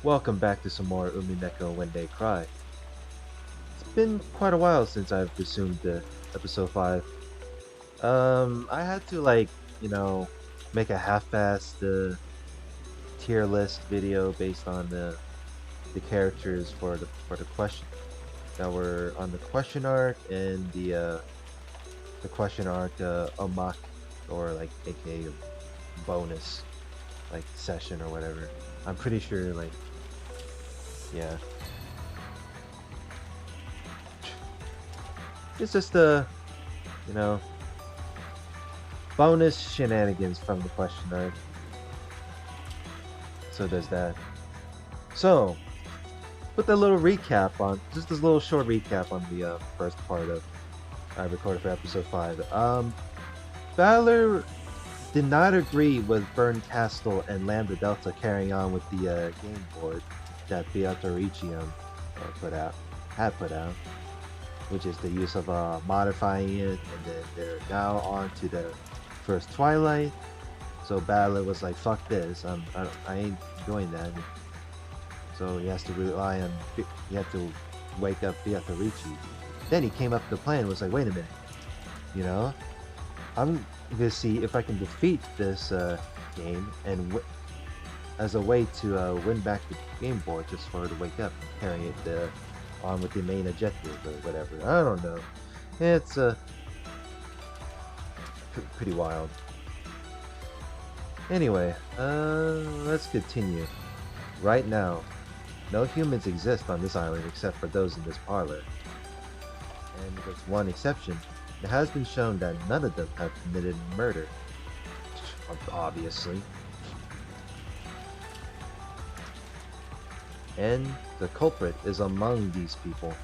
Welcome back to some more Umineko When They Cry. It's been quite a while since I've resumed the episode 5. I had to make a half-assed tier list video based on the characters for the question that were on the question arc and the question arc Omak, or like aka bonus session or whatever. I'm pretty sure yeah. It's just you know, bonus shenanigans from the question arc. So there's that. So, with a little recap on, just this little short recap on the first part of I recorded for episode 5. Valor did not agree with Burn Castle and Lambda Delta carrying on with the game board that Beatrice had put out, which is the use of modifying it, and then they're now on to the first Twilight. So Battler was like, "Fuck this! I ain't doing that." So he has to rely on, he had to wake up Beatrice. Then he came up with the plan and was like, "Wait a minute, I'm gonna see if I can defeat this game and as a way to win back the game board, just for her to wake up and carry it on with the main objective or whatever." I don't know. It's pretty wild. Anyway, let's continue. Right now, no humans exist on this island except for those in this parlor. And with one exception, it has been shown that none of them have committed murder. Obviously. And the culprit is among these people.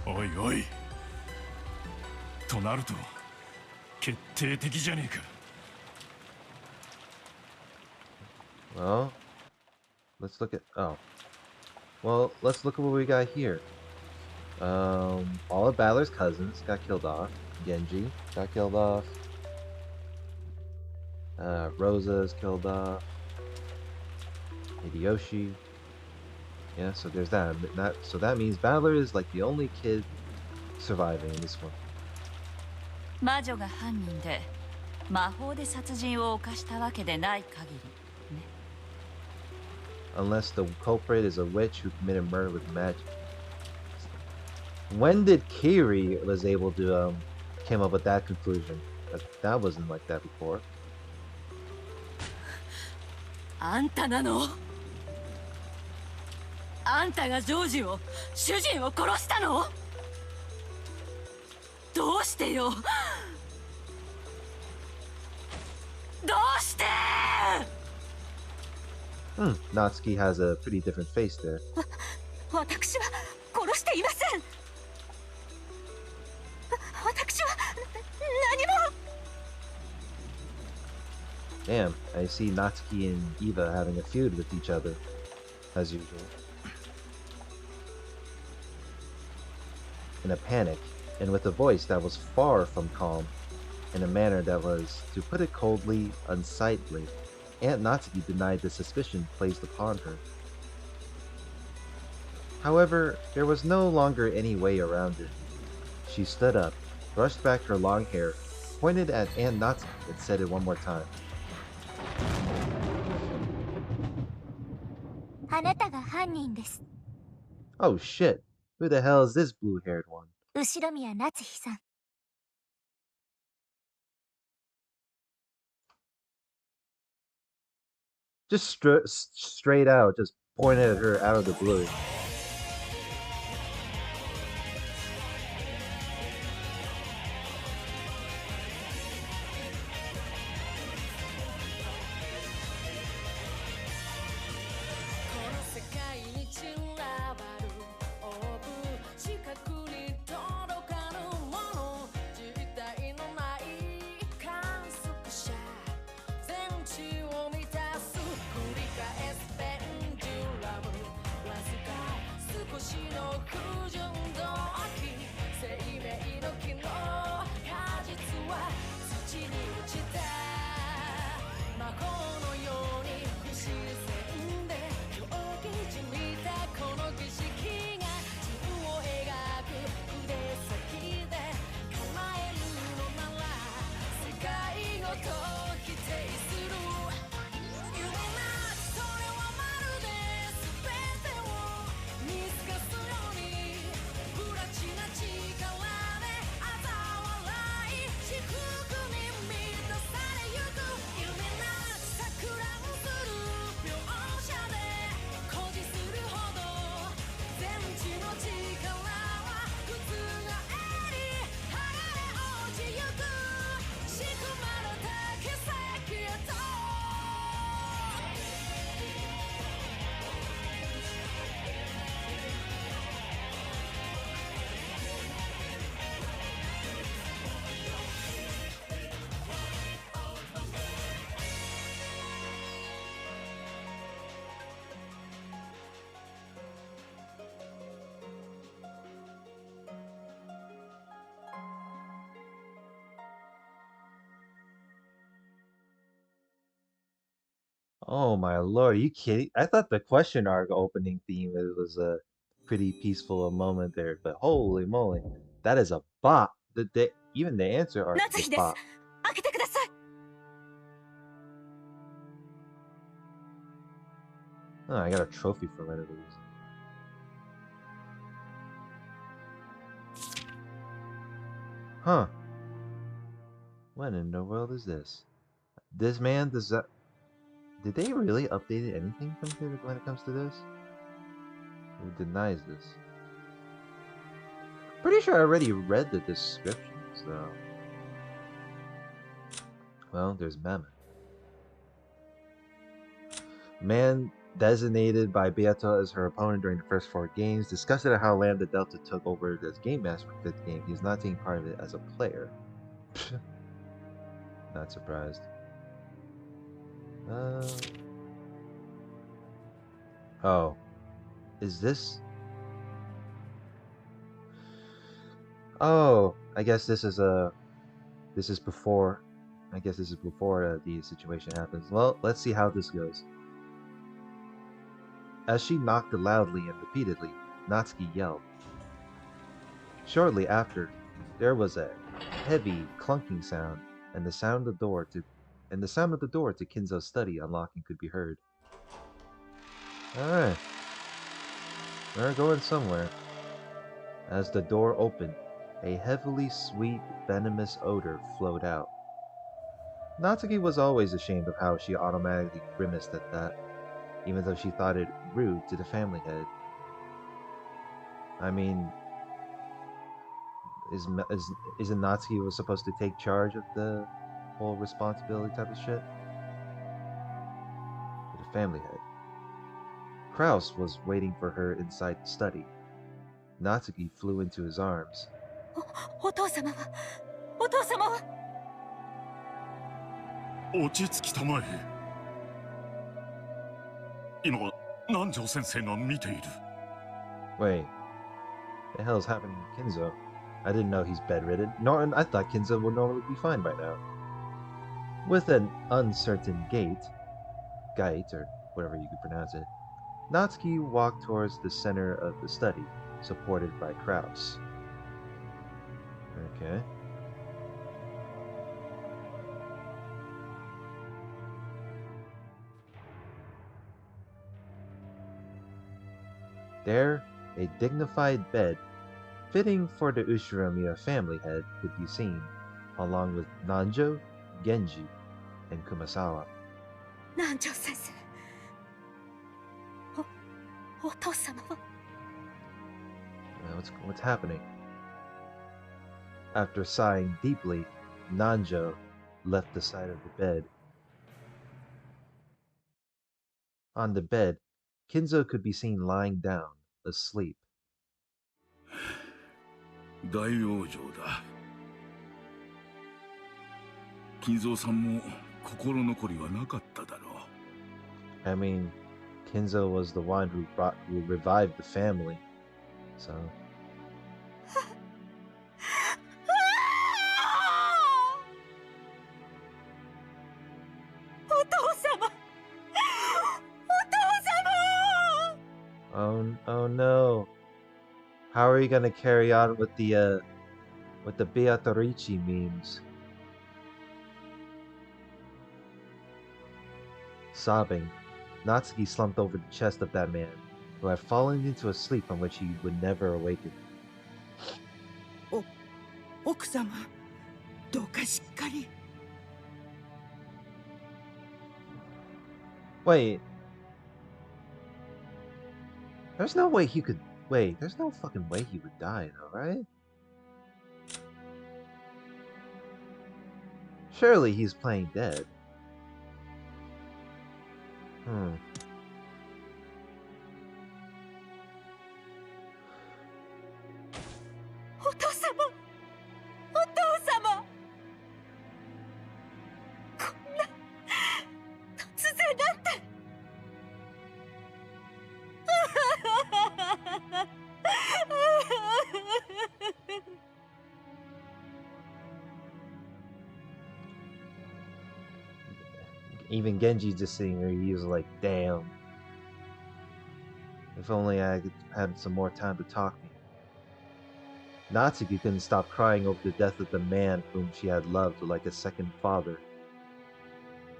Oi, oi. となると決定的じゃねえか。Well, let's look at let's look at what we got here. All of Balor's cousins got killed off. Genji got killed off. Rosa is killed off. Hideyoshi. Yeah, so there's that. So that means Balor is like the only kid surviving in this one. 魔女が犯人で魔法で殺人を犯したわけでない限りね。Unless the culprit is a witch who committed murder with magic. When did Kiri was able to came up with that conclusion? That wasn't like that before. あんたなの？あんたがジョージを、主人を殺したの？どうしてよ？どうして？ Natsuki has a pretty different face there. 私は殺していません。私は何も。 Damn, I see Natsuki and Eva having a feud with each other, as usual. In a panic, and with a voice that was far from calm, in a manner that was, to put it coldly, unsightly, Aunt Natsuki denied the suspicion placed upon her. However, there was no longer any way around it. She stood up, brushed back her long hair, pointed at Aunt Natsuki, and said it one more time. あなたが犯人です。 Oh shit, who the hell is this blue-haired one? 後宮夏日さん。 Just straight out, just pointed at her out of the blue. Oh my lord, are you kidding? I thought the question arc opening theme it was a pretty peaceful moment there, but holy moly, that is a bop. Even the answer arc is a 夏日です。 bop. 開けてください。 Oh, I got a trophy for one of these. Huh. What in the world is this? This man does that. Did they really update anything compared to when it comes to this? Who denies this? Pretty sure I already read the descriptions, though. Well, there's Mammoth. Man designated by Beato as her opponent during the first 4 games, disgusted at how Lambda Delta took over as game master for the 5th game. He is not taking part of it as a player. Not surprised. Oh. Is this... Oh, I guess this is before... I guess this is before the situation happens. Well, let's see how this goes. As she knocked loudly and repeatedly, Natsuki yelled. Shortly after, there was a heavy clunking sound, and the sound of the door to Kinzo's study unlocking could be heard. Alright. We're going somewhere. As the door opened, a heavily sweet, venomous odor flowed out. Natsuki was always ashamed of how she automatically grimaced at that, even though she thought it rude to the family head. I mean, isn't Natsuki was supposed to take charge of the whole responsibility type of shit? The family head. Krauss was waiting for her inside the study. Natsuki flew into his arms. お父様は、お父様は。落ち着きたまえ。今、南條先生が見ている。Wait, the hell is happening to Kinzo? I didn't know he's bedridden. I thought Kinzo would normally be fine by now. With an uncertain gait, or whatever you could pronounce it, Natsuki walked towards the center of the study, supported by Krauss. Okay. There, a dignified bed, fitting for the Ushiromiya family head, could be seen, along with Nanjo, Genji, and Kumasawa. 南條先生。お父様は。 What's happening? After sighing deeply, Nanjo left the side of the bed. On the bed, Kinzo could be seen lying down, asleep. 大往生だ。金蔵さんも心残りはなかっただろう。I mean, Kinzo was the one who revived the family, so. お父様。お父様。 Oh no. How are you gonna carry on with the Beatrice memes? Sobbing, Natsuki slumped over the chest of that man, who had fallen into a sleep from which he would never awaken. 奥様、どうかしっかり。 Wait. There's no way he could... Wait, there's no fucking way he would die, though, right? Surely he's playing dead. Hmm. Even Genji just sitting there, he was like, damn. If only I had some more time to talk to you. Natsuki couldn't stop crying over the death of the man whom she had loved like a second father.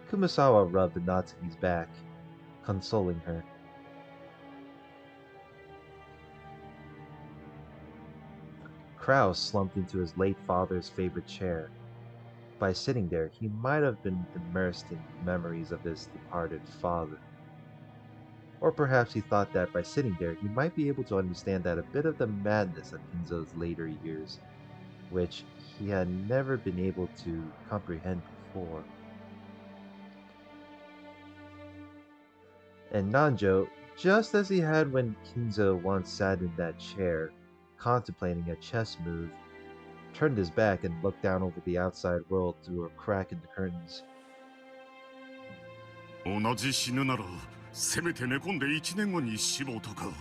Kumasawa rubbed Natsuki's back, consoling her. Krauss slumped into his late father's favorite chair. By sitting there, he might have been immersed in memories of his departed father. Or perhaps he thought that by sitting there, he might be able to understand that a bit of the madness of Kinzo's later years, which he had never been able to comprehend before. And Nanjo, just as he had when Kinzo once sat in that chair, contemplating a chess move, turned his back and looked down over the outside world through a crack in the curtains. 同じ死ぬならせめて寝込んで1年後に死亡とか。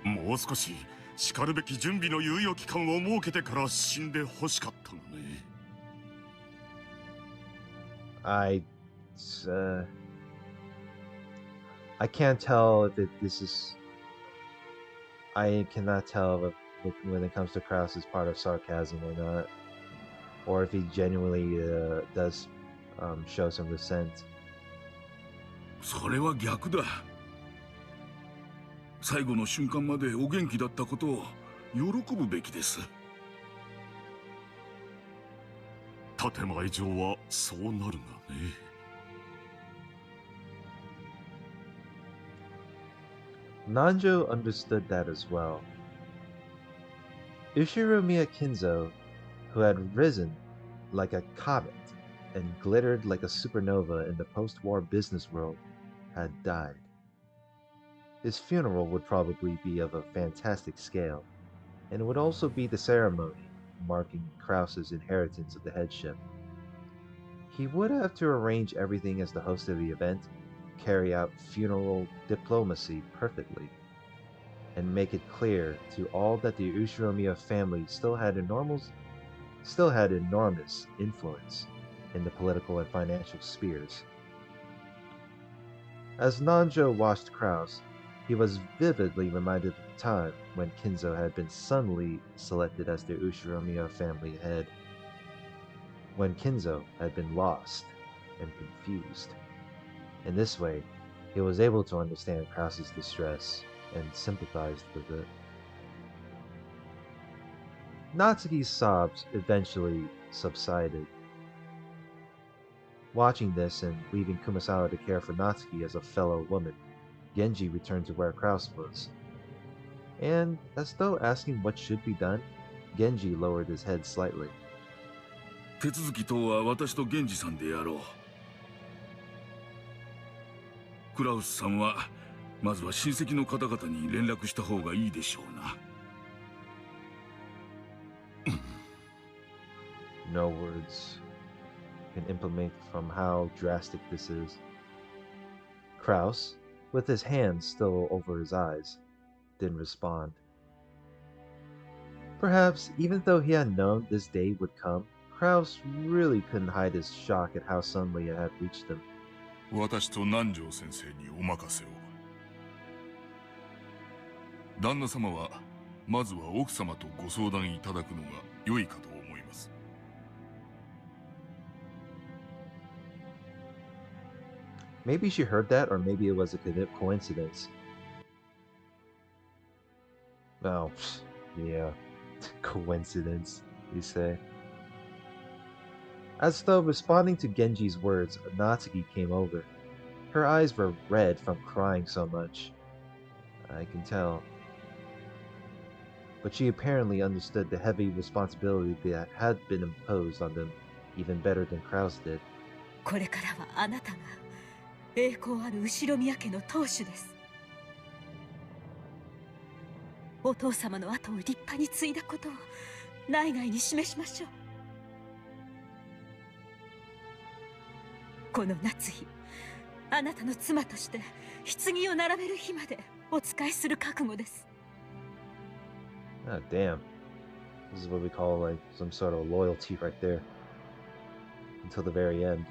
もう少ししかるべき準備の猶予期間を設けてから死んでほしかったのね。I can't tell if this is. I cannot tell if when it comes to Krauss is part of sarcasm or not, or if he genuinely does show some dissent. それは逆だ。最後の瞬間までお元気だったことを喜ぶべきです。建前上はそうなるがね。Nanjo understood that as well. Ushiromiya Kinzo, who had risen like a comet and glittered like a supernova in the post-war business world, had died. His funeral would probably be of a fantastic scale, and it would also be the ceremony marking Krauss's inheritance of the headship. He would have to arrange everything as the host of the event, carry out funeral diplomacy perfectly, and make it clear to all that the Ushiromiya family still had enormous influence in the political and financial spheres. As Nanjo watched Krauss, he was vividly reminded of the time when Kinzo had been suddenly selected as the Ushiromiya family head, when Kinzo had been lost and confused. In this way, he was able to understand Krauss's distress and sympathized with it. Natsuki's sobs eventually subsided. Watching this and leaving Kumasawa to care for Natsuki as a fellow woman, Genji returned to where Krauss was. And, as though asking what should be done, Genji lowered his head slightly. 手続き等は私と源氏さんでやろう。クラウスさんはまずは親戚の方々に連絡した方がいいでしょうな。No words can implement from how drastic this is. Krauss, with his hands still over his eyes, didn't respond. Perhaps even though he had known this day would come, Krauss really couldn't hide his shock at how suddenly it had reached him. 私と南條先生にお任せを。旦那様はまずは奥様とご相談いただくのが良いかと思います。Maybe she heard that, or maybe it was a coincidence. Oh, yeah, coincidence, you say. As though responding to Genji's words, Natsuki came over. Her eyes were red from crying so much. I can tell. But she apparently understood the heavy responsibility that had been imposed on them even better than Krauss did. これからはあなたが栄光ある後宮家の当主です。お父様の後を立派に継いだことを内外に示しましょう。この夏日、あなたの妻として棺を並べる日までお仕えする覚悟です。Ah, damn. This is what we call like some sort of loyalty right there. until the very end.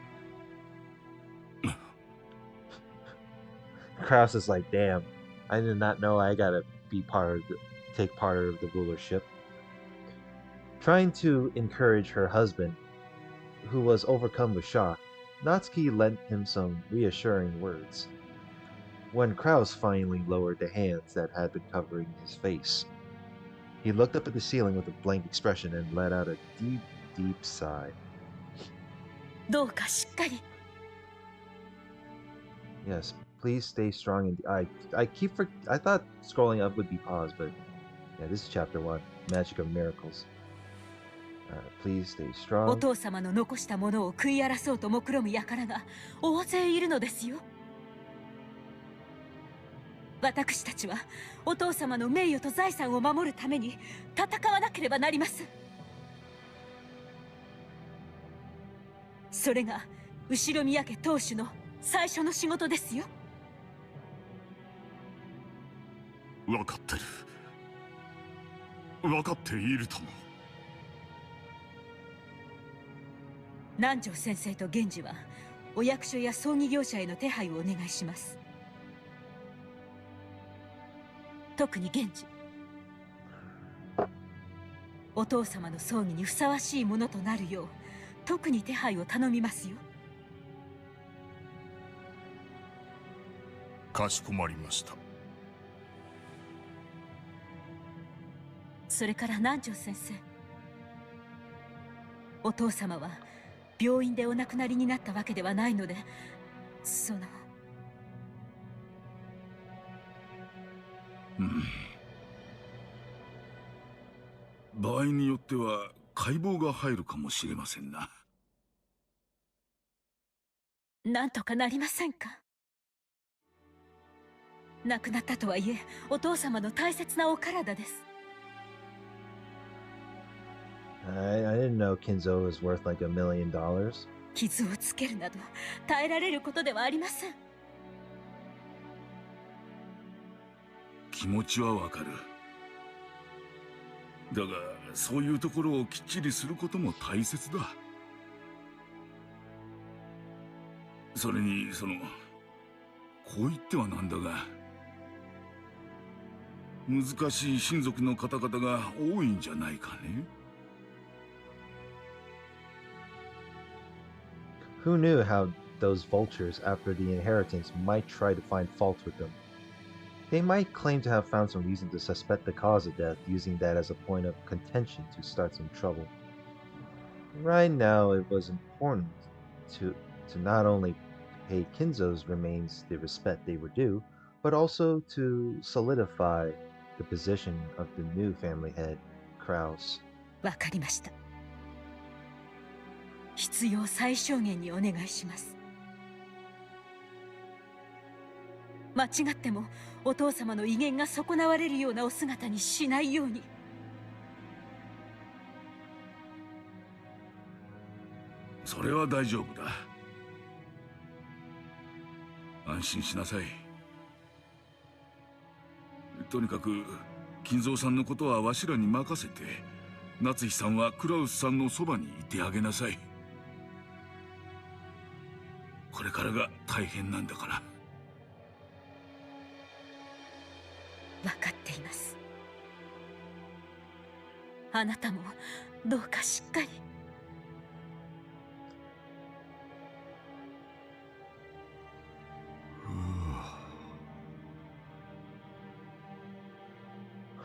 Krauss is like, damn, I did not know I gotta take part of the rulership. Trying to encourage her husband, who was overcome with shock, Natsuki lent him some reassuring words. When Krauss finally lowered the hands that had been covering his face, he looked up at the ceiling with a blank expression and let out a deep, deep sigh. どうかしっかり Yes, please stay strong. And I thought scrolling up would be paused, but yeah, this is chapter 1, Magic of Miracles. Please stay お strong. 父様の残したものを食い荒らそうと目論む輩が大勢いるのですよ。私たちはお父様の名誉と財産を守るために戦わなければなりません。それが後ろ宮家当主の最初の仕事ですよ。分かってる。分かっているとも。南條先生と源氏はお役所や葬儀業者への手配をお願いします。特に源氏、お父様の葬儀にふさわしいものとなるよう特に手配を頼みますよ。かしこまりました。それから南條先生、お父様は病院でお亡くなりになったわけではないので、場合によっては解剖が入るかもしれませんな。なんとかなりませんか。亡くなったとはいえお父様の大切なお体です。I didn't know Kinzo was worth like $1 million. 傷をつけるなど耐えられることではありません。気持ちはわかる。だがそういうところをきっちりすることも大切だ。それにこう言ってはなんだが、難しい親族の方々が多いんじゃないかね。Who knew how those vultures, after the inheritance, might try to find fault with them? They might claim to have found some reason to suspect the cause of death, using that as a point of contention to start some trouble. Right now, it was important to not only pay Kinzo's remains the respect they were due, but also to solidify the position of the new family head, Krauss. わかりました。必要最小限にお願いします。間違ってもお父様の威厳が損なわれるようなお姿にしないように。それは大丈夫だ。安心しなさい。とにかく金蔵さんのことはわしらに任せて、夏日さんはクラウスさんのそばにいてあげなさい。これからが大変なんだから。分かっています。あなたもどうかしっかり。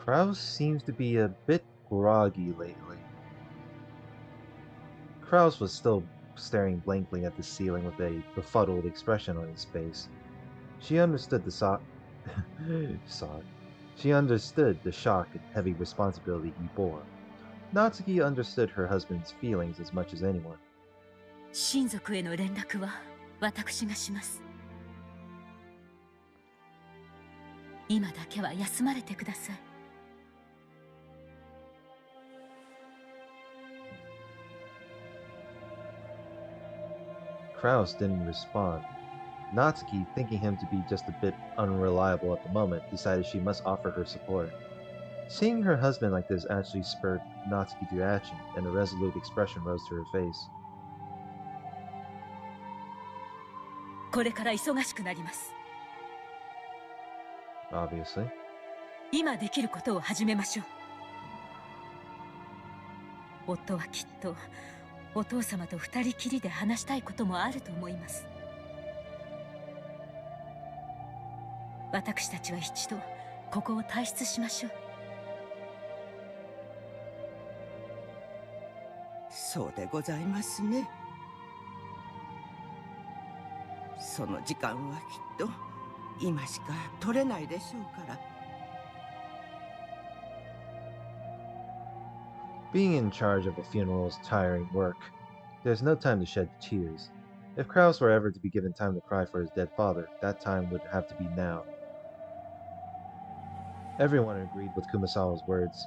Krauss seems to be a bit groggy lately. Krauss was still staring blankly at the ceiling with a befuddled expression on his face. She understood She understood the shock and heavy responsibility he bore. Natsuki understood her husband's feelings as much as anyone. 親族への連絡は私がします。今だけは休まれてください。Krauss didn't respond. Natsuki, thinking him to be just a bit unreliable at the moment, decided she must offer her support. Seeing her husband like this actually spurred Natsuki to action, and a resolute expression rose to her face. これから忙しくなります。 Obviously. 今できることを始めましょう。夫はきっとお父様と二人きりで話したいこともあると思います。私たちは一度ここを退出しましょう。そうでございますね。その時間はきっと今しか取れないでしょうから。Being in charge of a funeral is tiring work. There's no time to shed tears. If Krauss were ever to be given time to cry for his dead father, that time would have to be now. Everyone agreed with Kumasawa's words.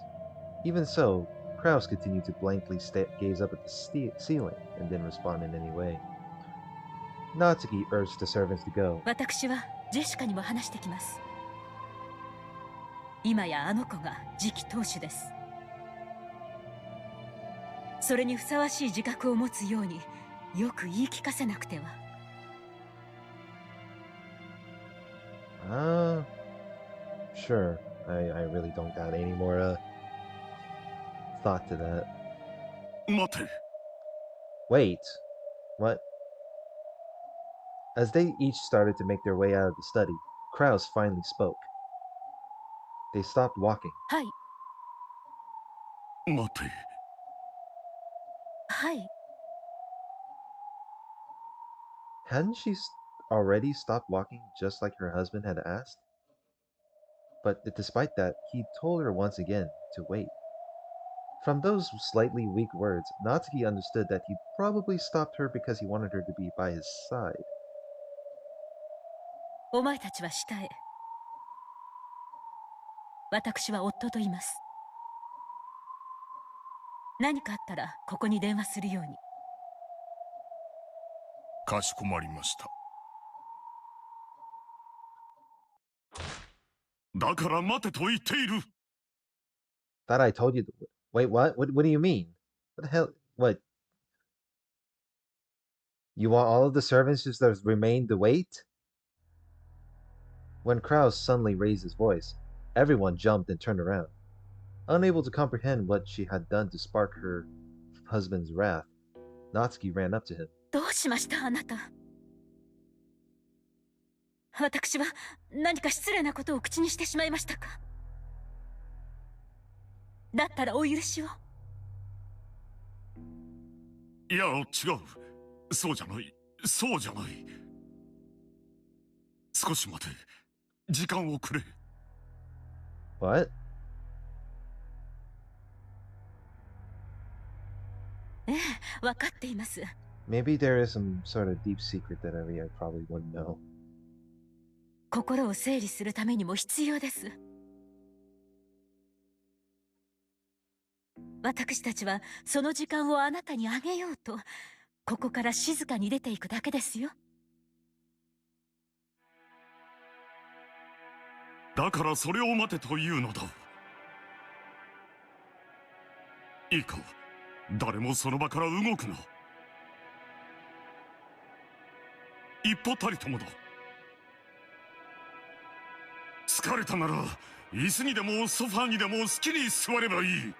Even so, Krauss continued to blankly gaze up at the ceiling and didn't respond in any way. Natsuki urged the servants to go. 私はジェシカにも話してきます。今やあの子が次期当主です。それにふさわしい自覚を持つようによく言い聞かせなくては。Sure. I really don't got any more thought to that. 待て。 Wait. What? As they each started to make their way out of the study, Krauss finally spoke. They stopped walking. はい。待て。はい。 Hadn't she already stopped walking just like her husband had asked? But despite that, he told her once again to wait. From those slightly weak words, Natsuki understood that he probably stopped her because he wanted her to be by his side. お前たちは下へ。私は夫と言います。何かあったらここに電話するように。かしこまりました。だから待てと言っている。 Thought I told you. Wait, what? What do you mean? What the hell? What? You want all of the servants just to remain to wait? When Krauss suddenly raised his voice, everyone jumped and turned around. Unable to comprehend what she had done to spark her husband's wrath, Natsuki ran up to him. どうしましたあなた。私は何か失礼なことを口にしてしまいましたか。だったらお許しを。いや、違う。そうじゃない。そうじゃない。少し待て。時間をくれ。What? ええ、分かっています。 Maybe there is some sort of deep secret that I probably wouldn't know. 心を整理するためにも必要です。私たちはその時間をあなたにあげようと、ここから静かに出ていくだけですよ。だからそれを待てというのだ。いいか、誰もその場から動くな。一歩たりともだ。疲れたなら椅子にでもソファーにでも好きに座ればいい。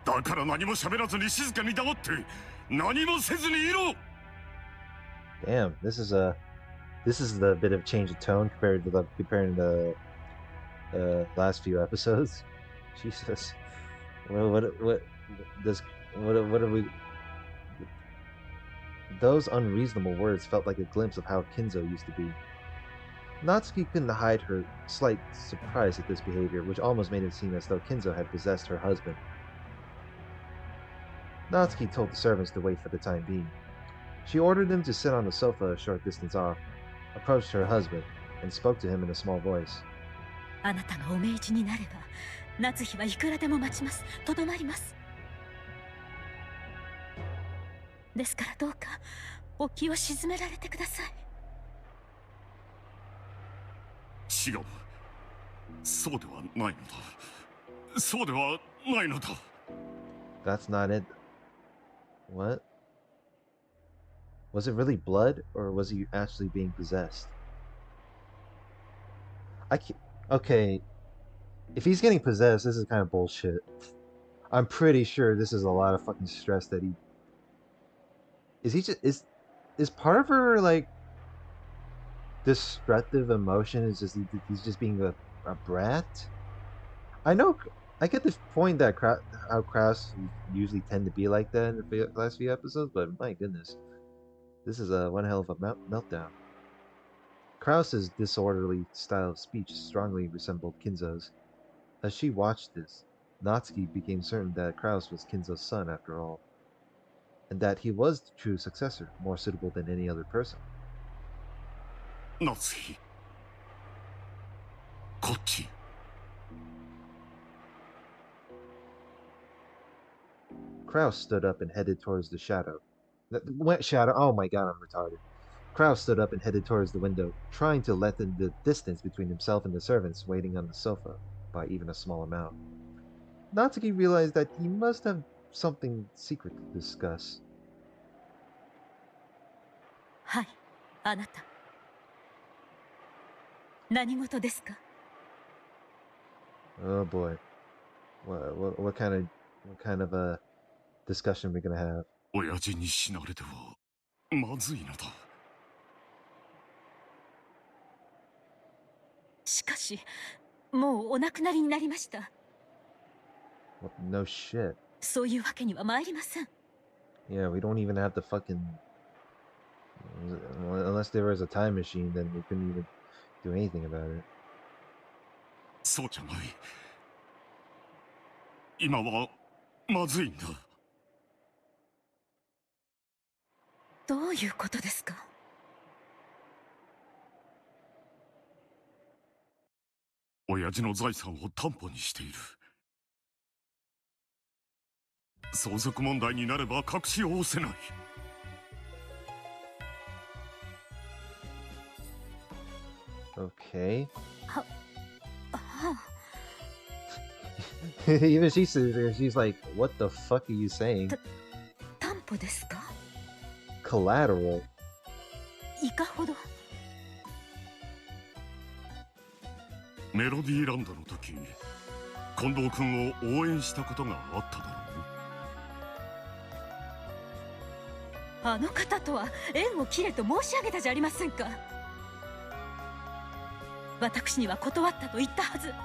だから何も喋らずに静かに黙って何もせずにいろ。 Damn, this is the bit of change of tone comparing the last few episodes. Jesus, what are we? Those unreasonable words felt like a glimpse of how Kinzo used to be. Natsuki couldn't hide her slight surprise at this behavior, which almost made it seem as though Kinzo had possessed her husband. Natsuki told the servants to wait for the time being. She ordered them to sit on the sofa a short distance off, approached her husband, and spoke to him in a small voice. あなたがお命じになれば、夏日はいくらでも待ちます。とどまります。ですからどうかお気を静められてください。違う。そうではないのだ。そうではないのだ。 That's not it. What? Was it really blood, or was he actually being possessed? I can't, okay, if he's getting possessed, this is kind of bullshit. I'm pretty sure this is a lot of fucking stress that he... Is he just... Is part of her, like, destructive emotion is just he's just being a brat? I know... I get the point that how Krauss usually tend to be like that in the last few episodes, but my goodness. This is one hell of a meltdown. Krauss's disorderly style of speech strongly resembled Kinzo's. As she watched this, Natsuki became certain that Krauss was Kinzo's son after all, and that he was the true successor, more suitable than any other person. 夏日こっち Krauss stood up and headed towards the shadow. Wet shadow? Oh my god, I'm retarded. Krauss stood up and headed towards the window, trying to lengthen the distance between himself and the servants waiting on the sofa by even a small amount. Natsuki realized that he must have something secret to discuss. はい、あなた。何事ですか？ Oh boy. What kind of a discussion are we gonna have? 親父に死なれてはまずいのだ。しかし、もうお亡くなりになりました。No shit. そういうわけには参りません。Yeah, we don't even have the fucking... Unless there was a time machine, then we couldn't even do anything about it. そうじゃない。今はまずいんだ。どういうことですか？親父の財産を担保にしている。相続問題になれば隠しをせない。Okay. はあ。Even she sits there, she's like, what the fuck are you saying? 担保ですか？ Collateral? いかほど？メロディーランドの時、近藤君を応援したことがあっただろう。あの方とは縁を切れと申し上げたじゃありませんか。私には断ったと言ったはず。ど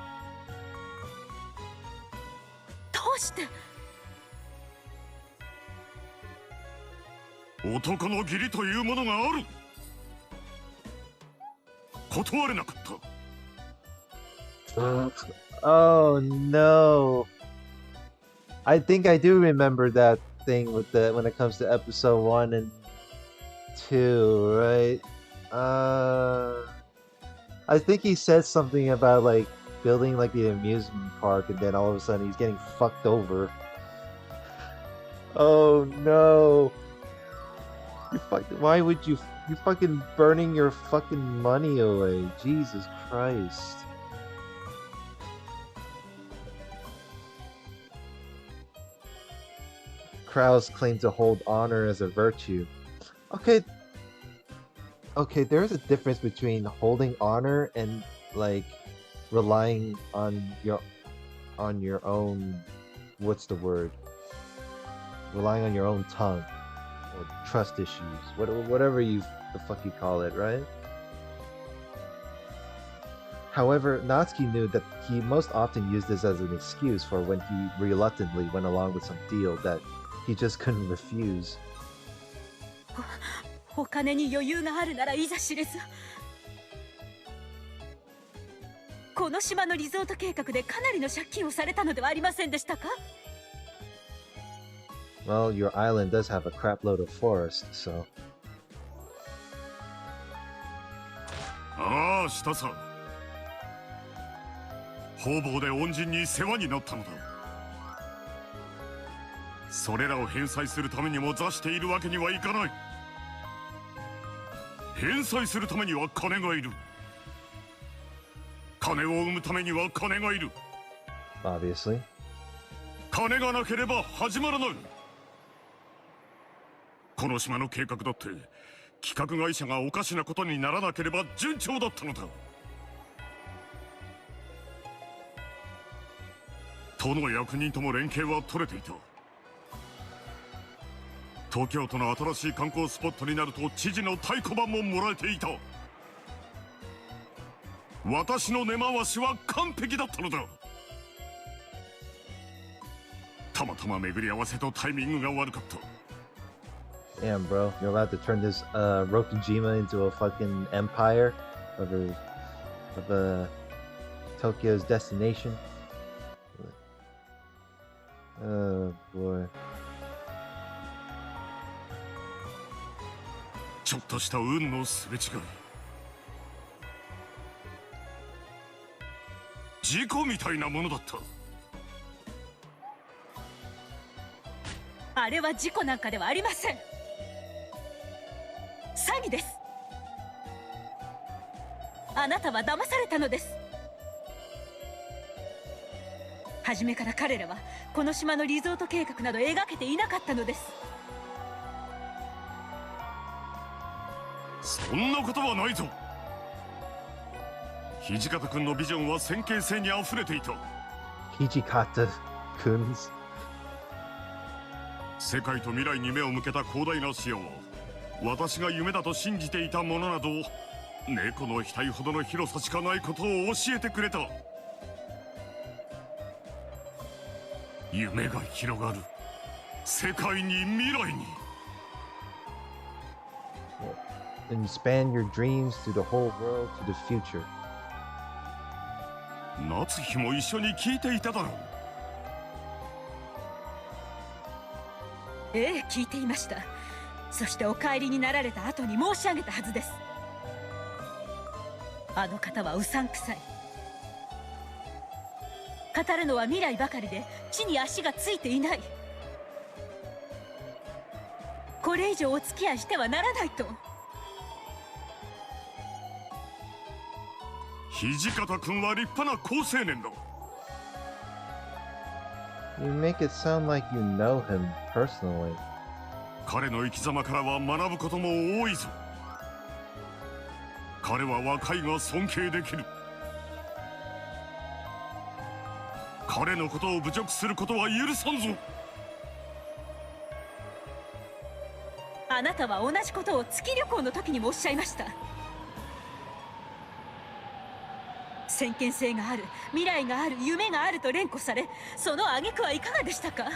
うして？男の義理というものがある。断れなかった。Oh no. I think I do remember that thing with when it comes to episode 1 and 2, right? I think he said something about like building like the amusement park, and then all of a sudden he's getting fucked over. Oh no. Why would you fucking burning your fucking money away? Jesus Christ. Krauss claimed to hold honor as a virtue. Okay, there's a difference between holding honor and like relying on your own, what's the word? Relying on your own tongue or trust issues, whatever the fuck you call it, right? However, Natsuki knew that he most often used this as an excuse for when he reluctantly went along with some deal that he just couldn't refuse. お金に余裕があるならいざ知れず。この島のリゾート計画でかなりの借金をされたのではありませんでしたか？ Well, your island does have a crapload of forest, so. ああ、したさ。方々で恩人に世話になったのだ。それらを返済するためにも座しているわけにはいかない。返済するためには金がいる。金を生むためには金がいる。Obviously. 金がなければ始まらない。この島の計画だって企画会社がおかしなことにならなければ順調だったのだ。都の役人とも連携は取れていた。東京都の新しい観光スポットになると知事の太鼓判ももらえていた。私の根回しは完璧だったのだ。たまたま巡り合わせとタイミングが悪かった。Damn, bro, you're about to turn this Rokujima into a fucking empire of Tokyo's destination. Oh boy. ちょっとした運のすれ違い。事故みたいなものだった。あれは事故なんかではありません。詐欺です。あなたは騙されたのです。初めから彼らはこの島のリゾート計画など描けていなかったのです。そんなことはないぞ。土方君のビジョンは先見性にあふれていた。Hijikata-kun's 世界と未来に目を向けた広大な視野は私が夢だと信じていたものなど猫の額ほどの広さしかないことを教えてくれた。夢が広がる。世界に未来に。and span your dreams to the whole world to the future. 夏日も一緒に聞いていただろう。ええ、聞いていました。そしてお帰りになられた後に申し上げたはずです。あの方はうさんくさい。語るのは未来ばかりで地に足がついていない。これ以上お付き合いしてはならないと。土方君は立派な好青年だ。You make it sound like you know him personally. 彼の生き様からは学ぶことも多いぞ。彼は若いが尊敬できる。彼のことを侮辱することは許さんぞ。あなたは同じことを月旅行の時にもおっしゃいました。先見性がある、未来がある、夢があると連呼され、その挙句はいかがでしたか。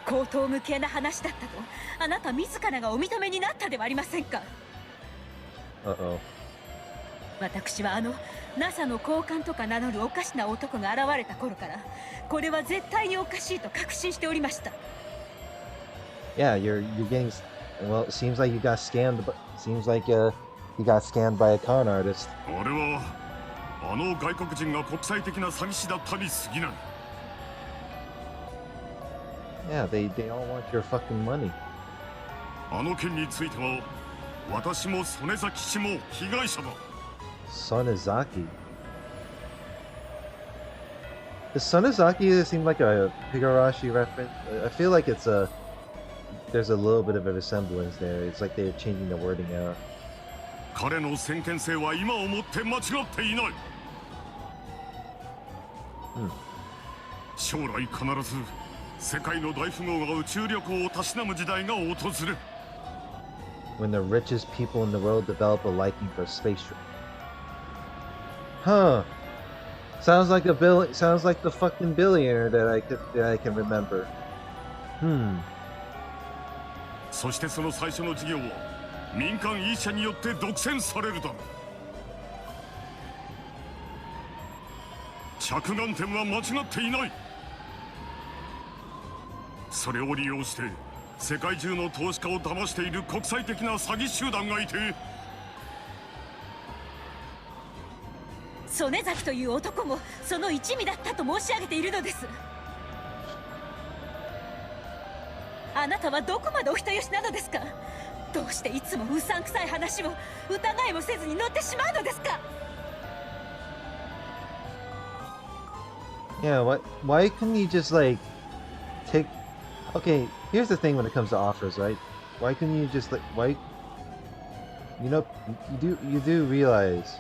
荒唐無稽な話だったとあなた自らがお認めになったではありませんか。私はNASA の高官とか名乗るおかしな男が現れた頃からこれは絶対におかしいと確信しておりました。Yeah, you're getting. Well, it seems like you got scammed. Seems like you got scammed by a con artist. あれはあの外国人が国際的な詐欺師だったに過ぎない。Yeah, they all want your fucking money. あの件については私も曽根崎氏も被害者だ。Sonozaki. Does Sonozaki seem like a Higurashi reference? I feel like there's a little bit of a resemblance there. It's like they're changing the wording out. 彼の先見性は今をもって間違っていない。将来必ず世界の大富豪が宇宙旅行をたしなむ時代が訪れる。When the richest people in the world develop a liking for space trip. Huh. Sounds like the fucking billionaire that I can remember. そしてその最初の事業は民間一社によって独占されるだろう。着眼点は間違っていない。それを利用して世界中の投資家を騙している国際的な詐欺集団がいて、曽根崎という男もその一味だったと申し上げているのです。あなたはどこまでお人よしなのですか。どうしていつもうさんくさい話を疑いもせずに乗ってしまうのですか。Yeah, why couldn't he just like take Okay, here's the thing when it comes to offers, right? Why couldn't you just like why you do realize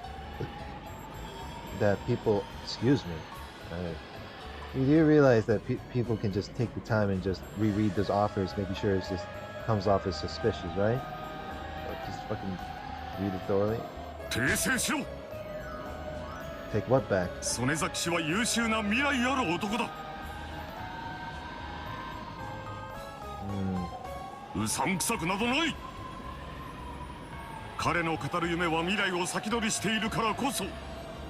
that people excuse me. Uh, you do realize that people can just take the time and just reread those offers, making sure it just comes off as suspicious, right? Just fucking read it thoroughly. 訂正しろ。 Take what back? 曽根崎氏は優秀な未来ある男だ。 Hmm. うさんくさくなどない。彼の語る夢は未来を先取りしているからこそ、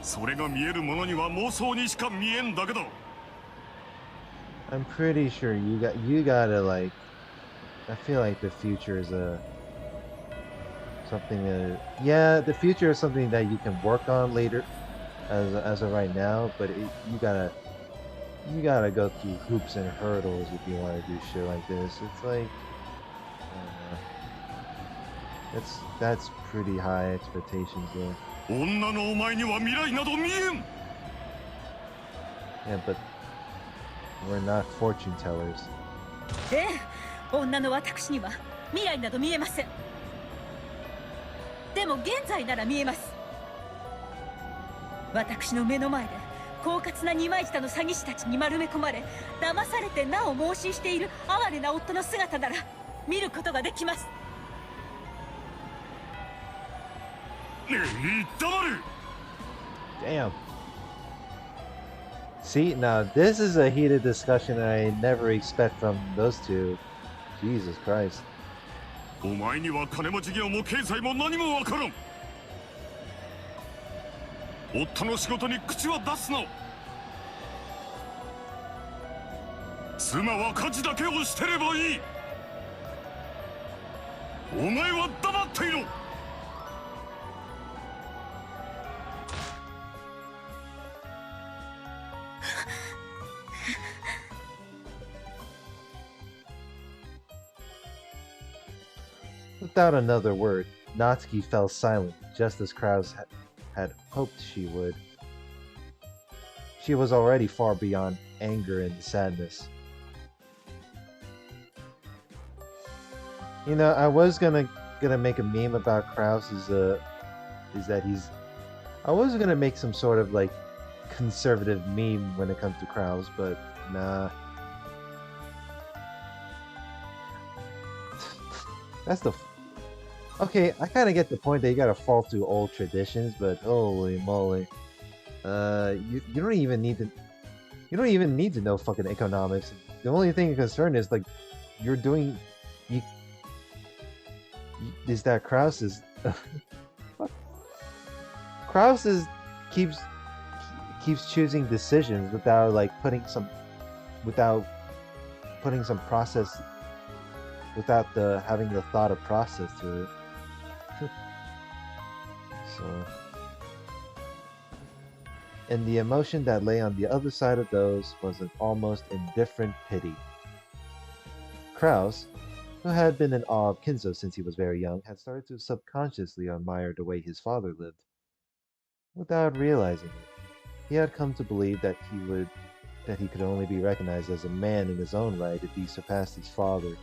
それが見えるものには妄想にしか見えんだけだ。 I'm pretty sure you gotta like. I feel like the future is something. Yeah, the future is something that you can work on later, as of right now. But you gotta go through hoops and hurdles if you want to do shit like this. It's like, that's pretty high expectations though. 女のお前には未来など見えん。 Yeah, but we're not fortune tellers. ええ、女の私には未来など見えません。でも現在なら見えます。私の目の前で狡猾な二枚舌の詐欺師たちに丸め込まれ、騙されてなお妄信している哀れな夫の姿なら見ることができます。 Damn. See, now this is a heated discussion I never expect from those two. Jesus Christ. お前には金持ち業も経済も何もわからん。夫の仕事に口は出すな。妻は家事だけをしてればいい。お前は黙っていろ。 Without another word, Natsuki fell silent, just as Krauss had hoped she would. She was already far beyond anger and sadness. You know, I was gonna make a meme about Krauss is that he's. I was gonna make some sort of like conservative meme when it comes to Krauss, but nah. That's the. Okay, I kind of get the point that you gotta fall through old traditions, but holy moly, you don't even need to know fucking economics. The only thing concerned is like you're doing is that Krauss is Krauss is keeps choosing decisions without putting some process without having the thought of process to it. So, and the emotion that lay on the other side of those was an almost indifferent pity. Krauss, who had been in awe of Kinzo since he was very young, had started to subconsciously admire the way his father lived. Without realizing it, he had come to believe that he could only be recognized as a man in his own right if he surpassed his father.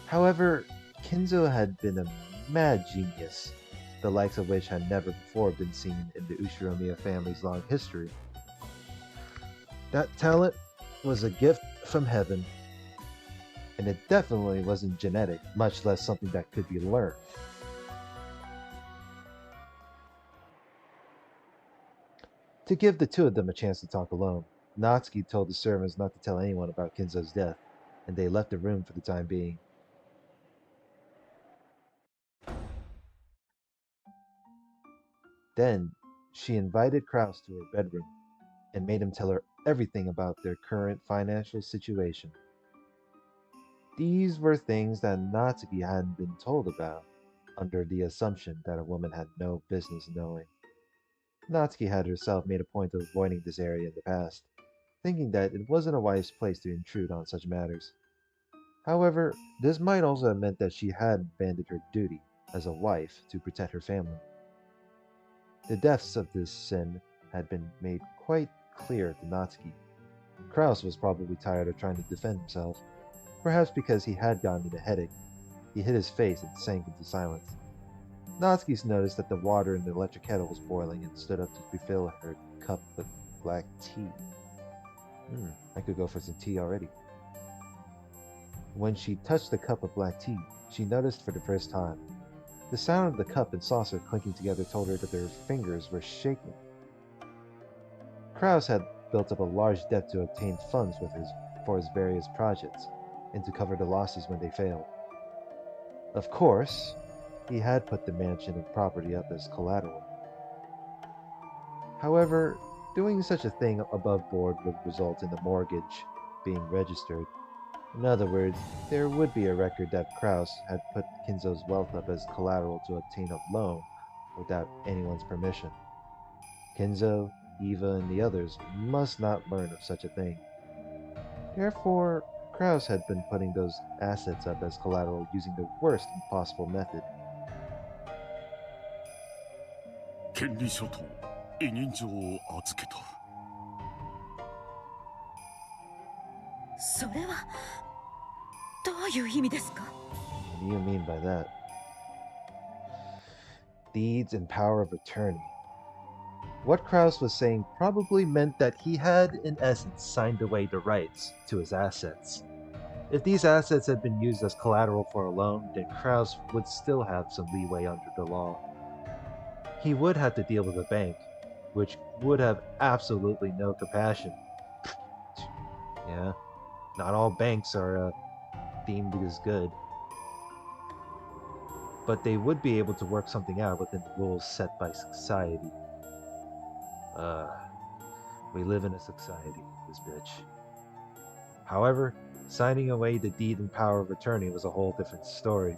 However, Kinzo had been a mad genius, the likes of which had never before been seen in the Ushiromiya family's long history. That talent was a gift from heaven, and it definitely wasn't genetic, much less something that could be learned. To give the two of them a chance to talk alone, Natsuki told the servants not to tell anyone about Kinzo's death, and they left the room for the time being. Then, she invited Krauss to her bedroom and made him tell her everything about their current financial situation. These were things that Natsuki hadn't been told about, under the assumption that a woman had no business knowing. Natsuki had herself made a point of avoiding this area in the past, thinking that it wasn't a wise place to intrude on such matters. However, this might also have meant that she had abandoned her duty as a wife to protect her family. The depths of this sin had been made quite clear to Natsuki. Krauss was probably tired of trying to defend himself, Perhaps because he had gotten a headache, he hid his face and sank into silence. Natsuki noticed that the water in the electric kettle was boiling and stood up to refill her cup with black tea. I could go for some tea already. When she touched the cup of black tea, she noticed for the first time. The sound of the cup and saucer clinking together told her that her fingers were shaking. Krauss had built up a large debt to obtain funds for his various projects, and to cover the losses when they failed. Of course, he had put the mansion and property up as collateral. However, doing such a thing above board would result in the mortgage being registered. In other words, there would be a record that Krauss had put Kinzo's wealth up as collateral to obtain a loan without anyone's permission. Kinzo, Eva, and the others must not learn of such a thing. Therefore, Krauss had been putting those assets up as collateral using the worst possible method. 権利書と委任状を預けた。それはどういう意味ですか？ What do you mean by that? Deeds and power of attorney. What Krauss was saying probably meant that he had, in essence, signed away the rights to his assets. If these assets had been used as collateral for a loan, then Krauss would still have some leeway under the law. He would have to deal with a bank, which would have absolutely no compassion. Yeah, not all banks are deemed as good. But they would be able to work something out within the rules set by society. We live in a society, this bitch. However, signing away the deed and power of attorney was a whole different story.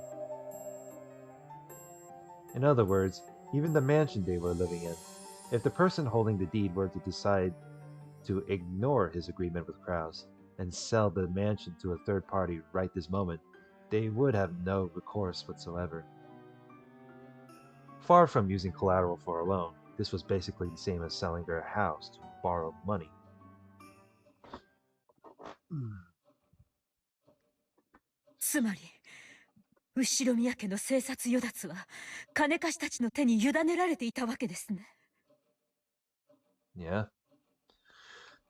In other words, even the mansion they were living in, if the person holding the deed were to decide to ignore his agreement with Krauss and sell the mansion to a third party right this moment, they would have no recourse whatsoever. Far from using collateral for a loan, this was basically the same as selling their house to borrow money. つまり後宮家の生殺与奪は金貸したちの手に委ねられていたわけですね。Yeah.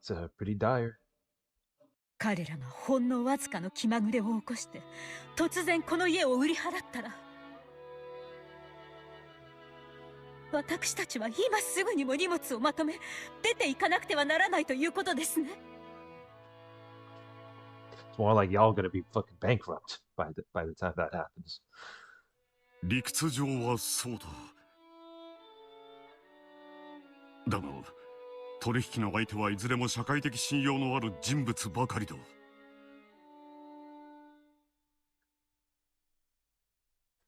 It's pretty dire. 彼らがほんのわずかの気まぐれを起こして突然この家を売り払ったら、私たちは今すぐにも荷物をまとめ出て行かなくてはならないということですね。It's more like y'all gonna be fucking bankrupt by the time that happens. 理屈上はそうだ。だが、取引の相手はいずれも社会的信用のある人物ばかりだ。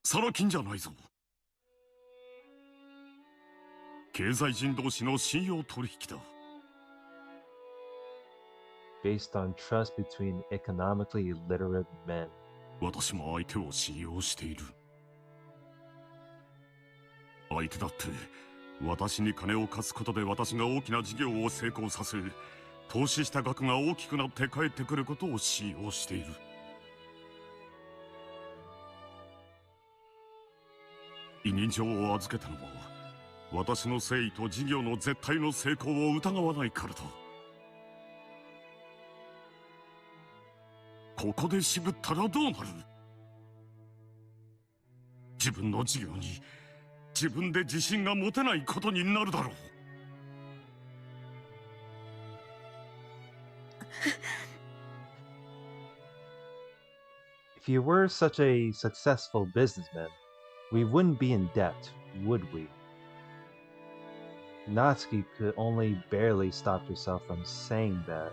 サラ金じゃないぞ。経済人同士の信用取引だ。Based on trust between economically illiterate men. 私も相手を信用している。相手だって私に金を貸すことで私が大きな事業を成功させ、投資した額が大きくなって帰ってくることを信用している。委任状を預けたのは私の誠意と事業の絶対の成功を疑わないからだ。ここで渋ったらどうなる？自分の事業に自分で自信が持てないことになるだろう。If you were such a successful businessman, we wouldn't be in debt, would we? Natsuki could only barely stop herself from saying that.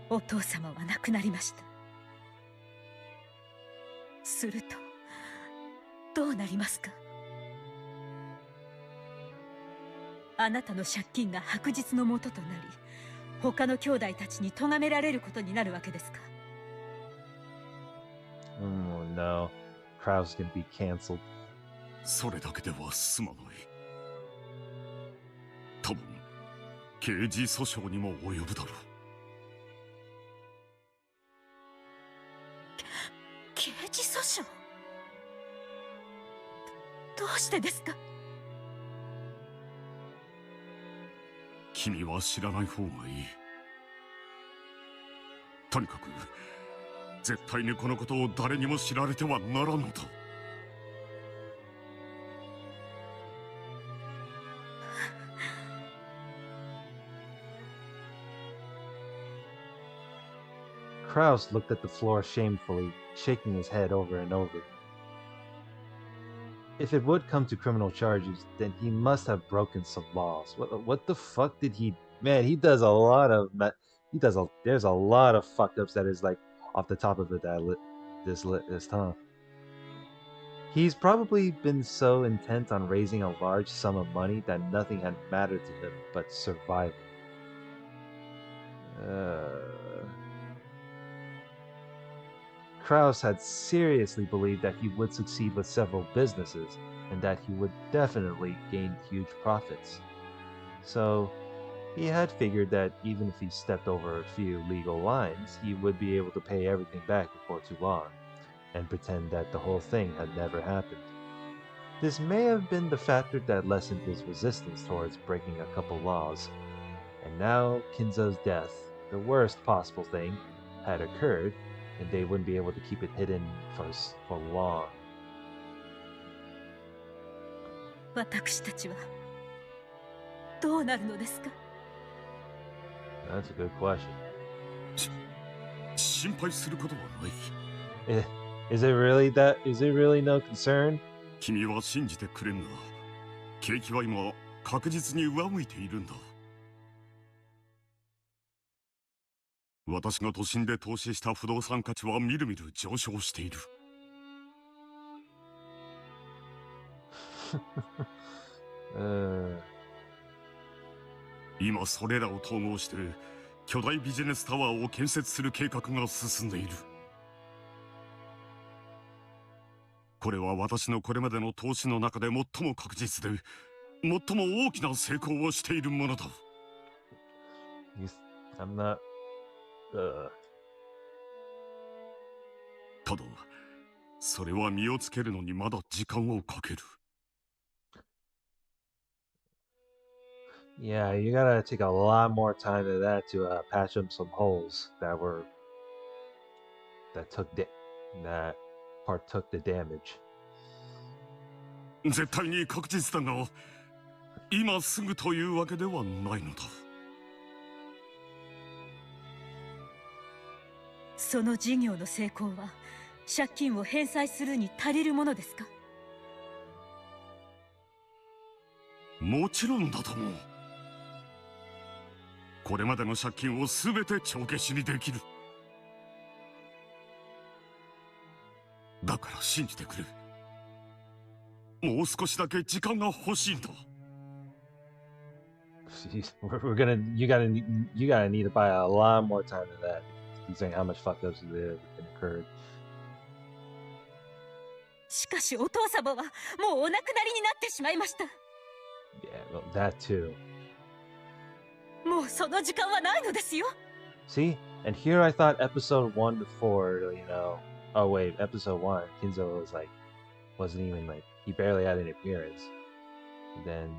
お父様は亡くなりました。するとどうなりますか？あなたの借金が白日のもととなり、他の兄弟たちに咎められることになるわけですか？ Oh no, Krauss can be cancelled. それだけでは済まない。多分刑事訴訟にも及ぶだろう。刑事訴訟？どうしてですか？君は知らない方がいい。とにかく絶対にこのことを誰にも知られてはならんのだ。Krauss looked at the floor shamefully, shaking his head over and over. If it would come to criminal charges, then he must have broken some laws. What the fuck did he? Man, he does a lot of there's a lot of fuck ups that is like off the top of it this list, huh? He's probably been so intent on raising a large sum of money that nothing had mattered to him but survival. Krauss had seriously believed that he would succeed with several businesses and that he would definitely gain huge profits. So, he had figured that even if he stepped over a few legal lines, he would be able to pay everything back before too long, and pretend that the whole thing had never happened. This may have been the factor that lessened his resistance towards breaking a couple laws. And now Kinzo's death, the worst possible thing, had occurred, and they wouldn't be able to keep it hidden for long. 私たちはどうなるのですか？ That's a good question. 心配することはない。Is it really no concern? 君は信じてくれんな。景気は今確実に上向いているんだ。私が都心で投資した不動産価値はみるみる上昇している。今それらを統合して巨大ビジネスタワーを建設する計画が進んでいる。これは私のこれまでの投資の中で最も確実で最も大きな成功をしているものだ。I'm not. ただ、それは身をつけるのにまだ時間をかける。Yeah, you gotta take a lot more time than that to patch up some holes that partook the damage. 絶対に確実だが、今すぐというわけではないのだ。その事業の成功は借金を返済するに足りるものですか？もちろんだと思う。これまでの借金をすべて帳消しにできる。だから信じてくれ。もう少しだけ時間が欲しいんだ。You gotta need to buy a lot more time than that, considering how much fuck ups have occurred. しかしお父様はもうお亡くなりになってしまいました。Yeah, well, that too. もうその時間はないのですよ。See, and here I thought episode 1 to 4, oh wait, episode 1, Kinzo wasn't even he barely had an appearance. Then,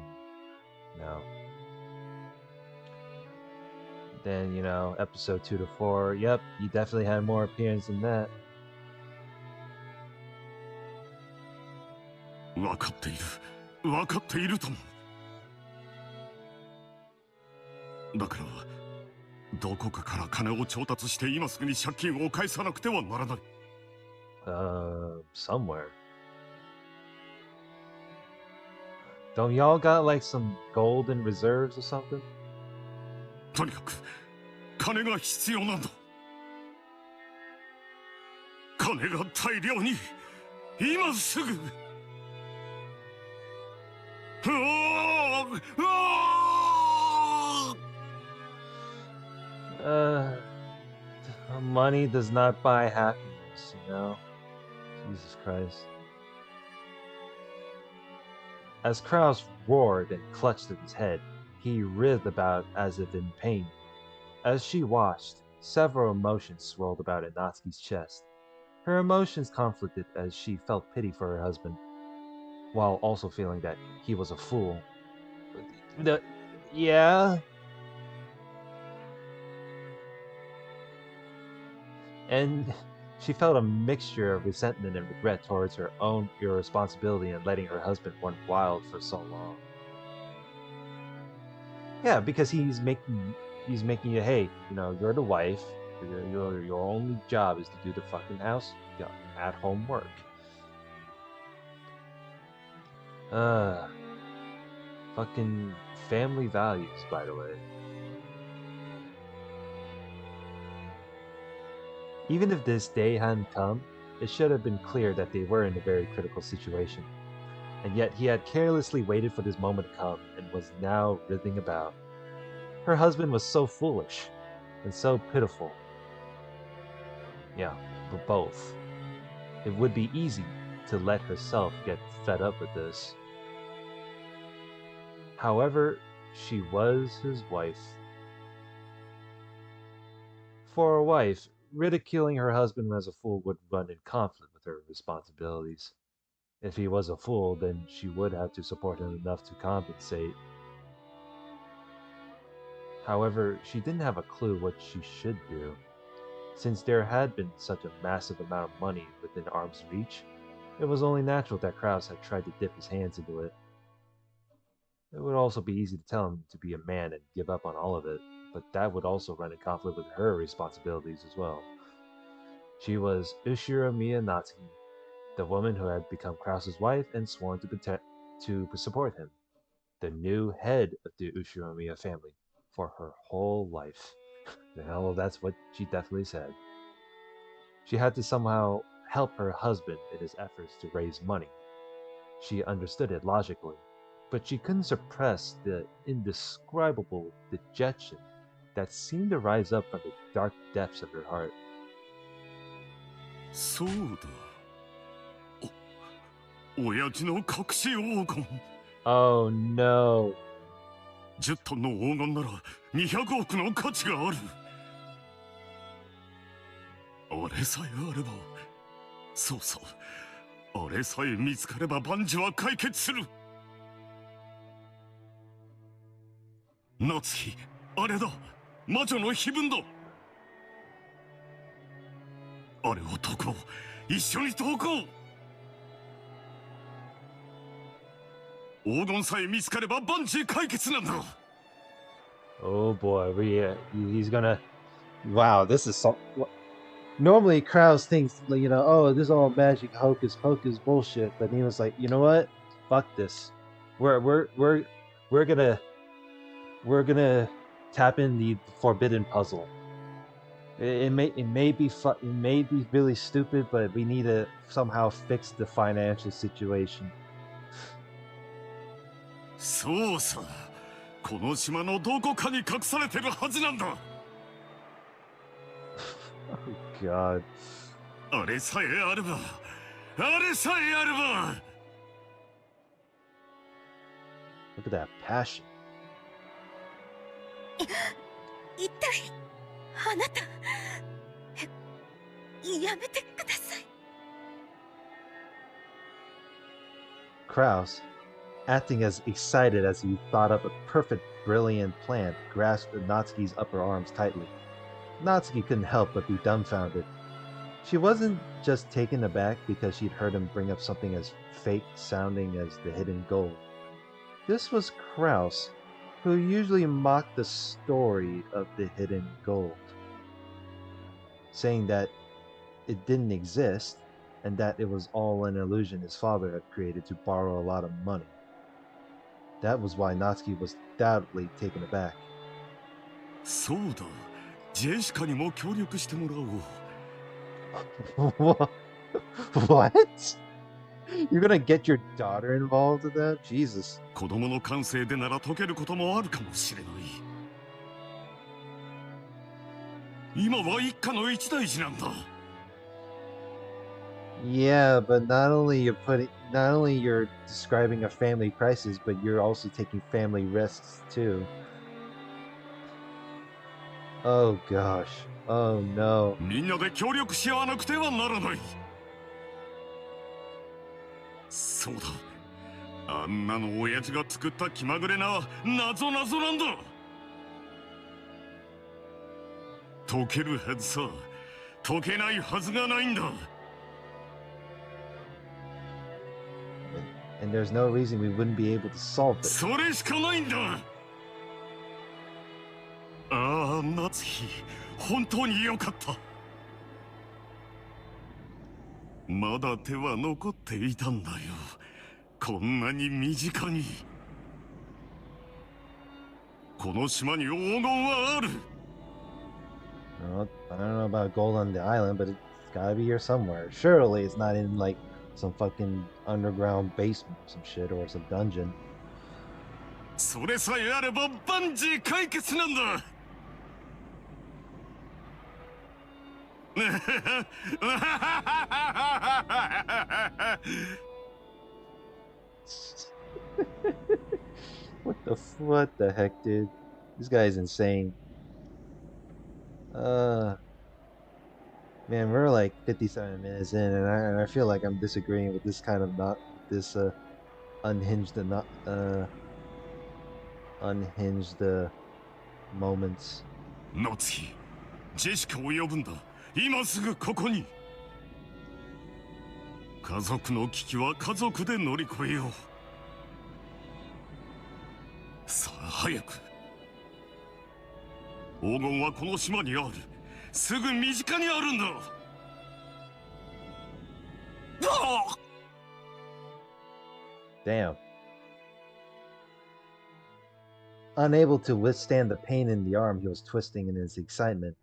episode 2 to 4, yep, he definitely had more appearance than that. 分かっている。分かっているとも。だからどこかから金を調達して今すぐに借金を返さなくてはならない。Somewhere. Don't y'all got some gold in reserves or something? とにかく金が必要なんだ。金が大量に今すぐ。Money does not buy happiness, Jesus Christ. As Krauss roared and clutched at his head, he writhed about as if in pain. As she watched, several emotions swirled about in Natsuki's chest. Her emotions conflicted as she felt pity for her husband, while also feeling that he was a fool. Yeah, and she felt a mixture of resentment and regret towards her own irresponsibility in letting her husband run wild for so long. Yeah, because he's making you, hey, you're the wife. Your only job is to do the fucking house, at home work. Uh, fucking family values, by the way. Even if this day hadn't come, it should have been clear that they were in a very critical situation. And yet he had carelessly waited for this moment to come and was now writhing about. Her husband was so foolish and so pitiful. Yeah, for both. It would be easy to let herself get fed up with this. However, she was his wife. For a wife, ridiculing her husband as a fool would run in conflict with her responsibilities. If he was a fool, then she would have to support him enough to compensate. However, she didn't have a clue what she should do. Since there had been such a massive amount of money within arm's reach, it was only natural that Krauss had tried to dip his hands into it. It would also be easy to tell him to be a man and give up on all of it, but that would also run in conflict with her responsibilities as well. She was Ushiro Miya Natsuki, the woman who had become Krauss's wife and sworn to support him, the new head of the Ushiro family for her whole life. Well, that's what she definitely said. She had to somehow help her husband in his efforts to raise money. She understood it logically, but she couldn't suppress the indescribable dejection that seemed to rise up from the dark depths of her heart. そうだ。親父の隠し黄金。Oh no. 10トンの黄金なら200億の価値がある。あれさえあれば、そうそう、あれさえ見つかれば万事は解決する。夏日、あれだ、魔女の碑文だ。あれを解こう、一緒に解こう。黄金さえ見つかれば万事解決なんだ。Oh boy, he's gonna. Wow, this is so. Normally, Krauss thinks, oh, this is all magic, hocus pocus bullshit. But he was like, you know what? Fuck this. We're gonna tap in the forbidden puzzle. It may be really stupid, but we need to somehow fix the financial situation. そうさ、この島のどこかに隠されてるはずなんだ。Oh God. あれさえあれば、あれさえあれば。Look at that passion. 一体あなたやめてください。 Krauss, acting as excited as he thought up a perfect, brilliant plan, grasped Natsuki's upper arms tightly. Natsuki couldn't help but be dumbfounded. She wasn't just taken aback because she'd heard him bring up something as fake-sounding as the hidden gold. This was Krauss, who usually mocked the story of the hidden gold, saying that it didn't exist and that it was all an illusion his father had created to borrow a lot of money. That was why Natsuki was doubtfully taken aback. そうだ、ジェシカにも協力してもらおう。What? You're gonna get your daughter involved in that? Jesus. 子供の感性でなら解けることもあるかもしれない。今は一家の一大事なんだ。Yeah, but not only you're describing a family crisis, but you're also taking family risks too. Oh gosh. Oh no. みんなで協力し合わなくてはならない。そうだ、あんなの親父が作った気まぐれな謎なんだ。解けるはずさ、解けないはずがないんだ。 And there's no reason we wouldn't be able to solve it. それしかないんだ。ああ、夏日、本当によかった。まだ手は残っていたんだよ。こんなに身近に。この島に黄金はある。Well, I don't know about gold on the island, but it's gotta be here somewhere. Surely it's not in like some fucking underground basement or some shit or some dungeon. それさえあれば万事解決なんだ。What the heck, dude? This guy's insane. Man, we're like 57 minutes in, and I feel like I'm disagreeing with this kind of not this unhinged not unhinged moments. 夏日、ジェシカを呼ぶんだ。今すぐここに。家族の危機は家族で乗り越えよう。さあ早く。黄金はこの島にある。すぐ身近にあるんだ。Damn. Unable to withstand the pain in the arm he was twisting in his excitement,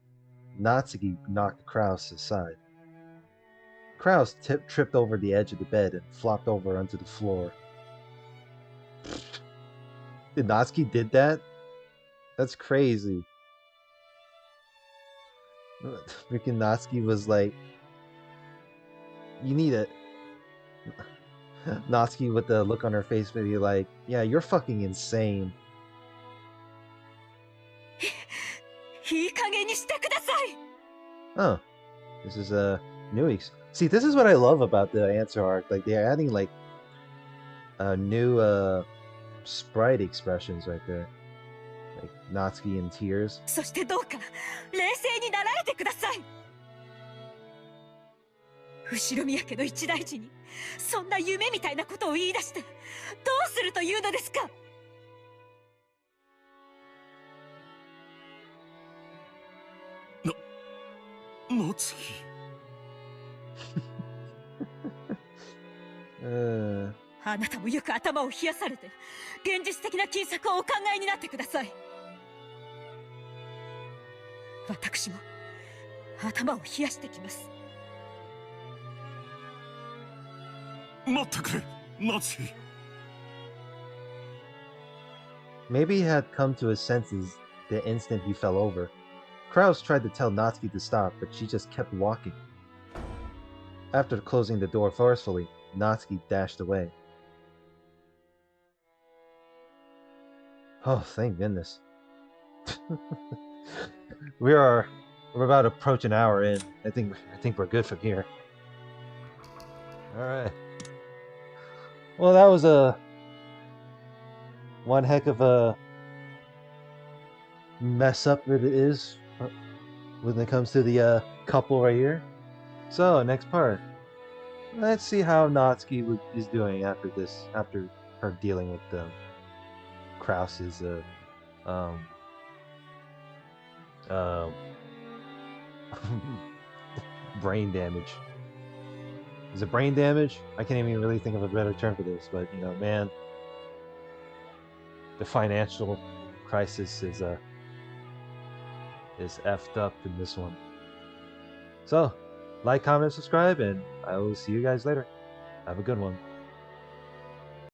Natsuki knocked Krauss aside. Krauss tripped over the edge of the bed and flopped over onto the floor. Did Natsuki did that? That's crazy. Freaking Natsuki was like, you need it. Natsuki with the look on her face maybe like, yeah, you're fucking insane. いい加減にしてください。 Oh, this is new. See, this is what I love about the answer arc. Like they're adding like new sprite expressions right there, like Natsuki in tears. そしてどうか冷静になられてください。後宮家の一大事にそんな夢みたいなことを言い出してどうするというのですか。夏日。あなたもよく頭を冷やされて現実的な金策をお考えになってください。私も頭を冷やしてきます。待ってくれ、夏日。Maybe he had come to his senses the instant he fell over. Krauss tried to tell Natsuki to stop, but she just kept walking. After closing the door forcefully, Natsuki dashed away. Oh, thank goodness. We're about to approach an hour in. I think we're good from here. All right. Well, that was one heck of a mess up it is when it comes to the couple right here. So next part, let's see how Natsuki is doing after this, after her dealing with Krauss's brain damage. Is it brain damage? I can't even really think of a better term for this, but you know, man, the financial crisis is effed up in this one. So, like, comment, subscribe, and I will see you guys later. Have a good one.